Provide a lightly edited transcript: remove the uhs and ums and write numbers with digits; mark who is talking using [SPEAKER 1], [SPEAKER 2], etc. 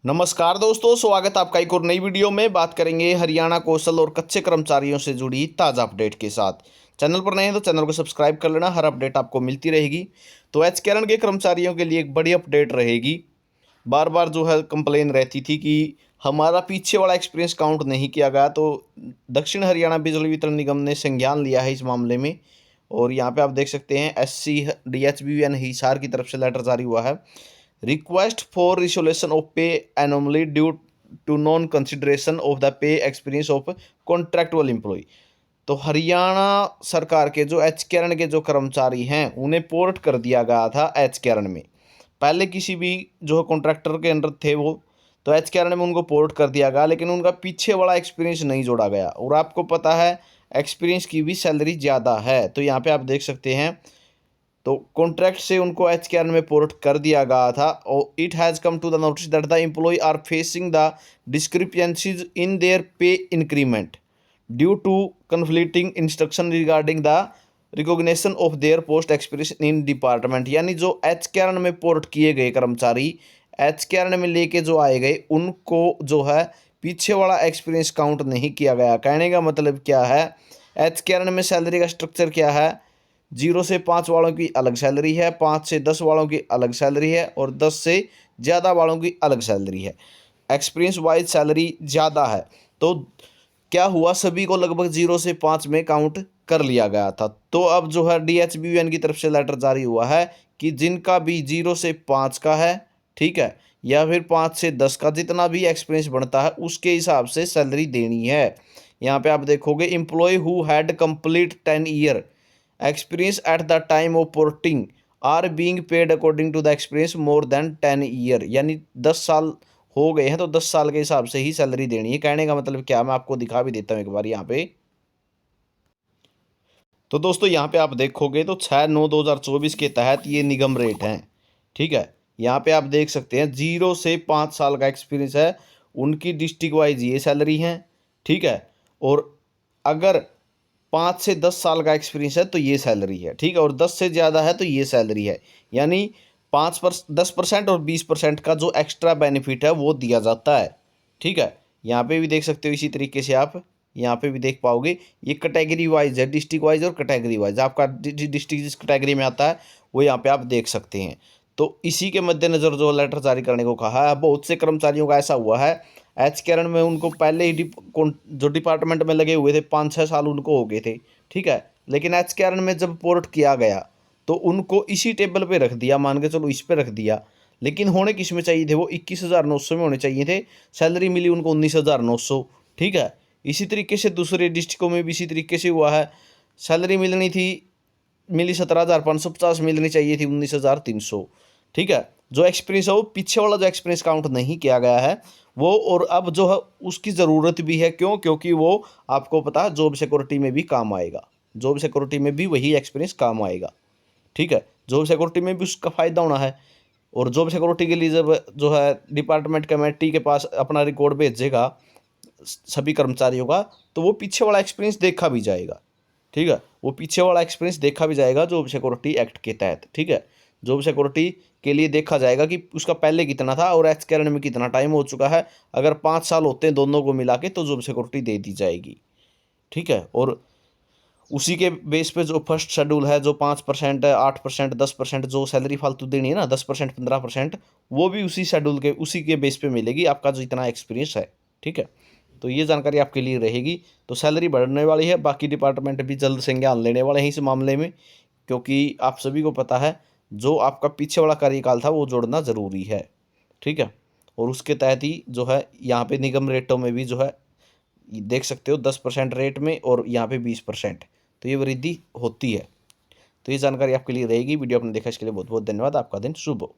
[SPEAKER 1] नमस्कार दोस्तों, स्वागत है आपका एक और नई वीडियो में। बात करेंगे हरियाणा कौशल और कच्चे कर्मचारियों से जुड़ी ताज़ा अपडेट के साथ। चैनल पर नए हैं तो चैनल को सब्सक्राइब कर लेना, हर अपडेट आपको मिलती रहेगी। तो एचकेआरएन के कर्मचारियों के लिए एक बड़ी अपडेट रहेगी। बार बार जो है कंप्लेन रहती थी कि हमारा पीछे वाला एक्सपीरियंस काउंट नहीं किया गया। तो दक्षिण हरियाणा बिजली वितरण निगम ने संज्ञान लिया है इस मामले में। और यहाँ पे आप देख सकते हैं SC/DHBN हिसार की तरफ से लेटर जारी हुआ है। Request for resolution of pay anomaly due to non consideration of the pay experience of contractual employee. तो हरियाणा सरकार के जो एचकेआरएन के जो कर्मचारी हैं उन्हें पोर्ट कर दिया गया था एचकेआरएन में। पहले किसी भी जो कॉन्ट्रैक्टर के अंडर थे वो, तो एचकेआरएन में उनको पोर्ट कर दिया गया, लेकिन उनका पीछे वाला एक्सपीरियंस नहीं जोड़ा गया। और आपको पता है एक्सपीरियंस की भी सैलरी ज़्यादा है। तो यहाँ पे आप देख सकते हैं, तो कॉन्ट्रैक्ट से उनको एचकेआरएन में पोर्ट कर दिया गया था। और it has come to the notice that the employ are facing the discrepancies in their pay increment due to conflicting instruction regarding the recognition of their post experience in department. यानी जो एचकेआरएन में port किए गए कर्मचारी एचकेआरएन में लेके जो आए गए, उनको जो है पीछे वाला एक्सपीरियंस काउंट नहीं किया गया। कहने का मतलब क्या है, एचकेआरएन में सैलरी का स्ट्रक्चर क्या है, 0 से 5 वालों की अलग सैलरी है, 5 से 10 वालों की अलग सैलरी है, और 10 से ज़्यादा वालों की अलग सैलरी है। एक्सपीरियंस वाइज सैलरी ज़्यादा है। तो क्या हुआ, सभी को लगभग 0 से 5 में काउंट कर लिया गया था। तो अब जो है DHBN की तरफ से लेटर जारी हुआ है कि जिनका भी 0 से 5 का है, ठीक है, या फिर 5 से 10 का, जितना भी एक्सपीरियंस बनता है उसके हिसाब से सैलरी देनी है। यहाँ पे आप देखोगे employee who had complete 10 year experience at the time of posting are being paid according to the experience more than 10 year. यानी 10 साल हो गए हैं तो 10 साल के हिसाब से ही सैलरी देनी है। कहने का मतलब क्या, मैं आपको दिखा भी देता हूँ एक बार यहाँ पे। तो दोस्तों यहाँ पे आप देखोगे तो 6/9/2024 के तहत ये निगम रेट हैं, ठीक है। यहाँ पे आप देख सकते हैं 0 से 5 साल का एक्सपीरियंस है, उनकी डिस्ट्रिक्ट वाइज ये सैलरी है, ठीक है। और अगर 5 से 10 साल का एक्सपीरियंस है तो ये सैलरी है, ठीक है। और 10 से ज़्यादा है तो ये सैलरी है। यानी 10% और 20% का जो एक्स्ट्रा बेनिफिट है वो दिया जाता है, ठीक है। यहाँ पे भी देख सकते हो, इसी तरीके से आप यहाँ पे भी देख पाओगे। ये कैटेगरी वाइज है, डिस्ट्रिक्ट वाइज और कैटेगरी वाइज। आपका डिस्ट्रिक्ट जिस कैटेगरी में आता है वो यहाँ पे आप देख सकते हैं। तो इसी के मद्देनज़र जो लेटर जारी करने को कहा है, बहुत से कर्मचारियों का ऐसा हुआ है एचकेआरएन में उनको पहले ही जो डिपार्टमेंट में लगे हुए थे 5-6 साल उनको हो गए थे, ठीक है। लेकिन एचकेआरएन में जब पोर्ट किया गया तो उनको इसी टेबल पे रख दिया, मान के चलो इस पे रख दिया। लेकिन होने किस में चाहिए थे, वो 21,900 में होने चाहिए थे। सैलरी मिली उनको 19,900, ठीक है। इसी तरीके से दूसरे डिस्ट्रिक्टों में भी इसी तरीके से हुआ है। सैलरी मिलनी थी, मिली 17,550, मिलनी चाहिए थी 19,300, ठीक है। जो एक्सपीरियंस है वो पीछे वाला जो एक्सपीरियंस काउंट नहीं किया गया है वो। और अब जो है उसकी ज़रूरत भी है, क्यों, क्योंकि वो आपको पता है जॉब सिक्योरिटी में भी काम आएगा। जॉब सिक्योरिटी में भी वही एक्सपीरियंस काम आएगा, ठीक है। जॉब सिक्योरिटी में भी उसका फ़ायदा होना है। और जॉब सिक्योरिटी के लिए जब जो है डिपार्टमेंट कमेटी के पास अपना रिकॉर्ड भेजेगा सभी कर्मचारियों का, तो वो पीछे वाला एक्सपीरियंस देखा भी जाएगा, ठीक है। वो पीछे वाला एक्सपीरियंस देखा भी जाएगा जॉब सिक्योरिटी एक्ट के तहत, ठीक है। जॉब सिक्योरिटी के लिए देखा जाएगा कि उसका पहले कितना था और एचकेआरएन में कितना टाइम हो चुका है। अगर 5 साल होते हैं दोनों को मिला के तो जॉब सिक्योरिटी दे दी जाएगी, ठीक है। और उसी के बेस पे जो फर्स्ट शेड्यूल है, जो 5% है, 8%, 10% जो सैलरी फालतू देनी है ना, 10%, 15%, वो भी उसी शेड्यूल के उसी के बेस पे मिलेगी आपका जो इतना एक्सपीरियंस है, ठीक है। तो ये जानकारी आपके लिए रहेगी। तो सैलरी बढ़ने वाली है, बाकी डिपार्टमेंट भी जल्द संज्ञान लेने वाले हैं इस मामले में, क्योंकि आप सभी को पता है जो आपका पीछे वाला कार्यकाल था वो जोड़ना ज़रूरी है, ठीक है। और उसके तहत ही जो है यहाँ पे निगम रेटों में भी जो है देख सकते हो 10% रेट में और यहाँ पे 20%, तो ये वृद्धि होती है। तो ये जानकारी आपके लिए रहेगी। वीडियो आपने देखा इसके लिए बहुत बहुत धन्यवाद। आपका दिन शुभ हो।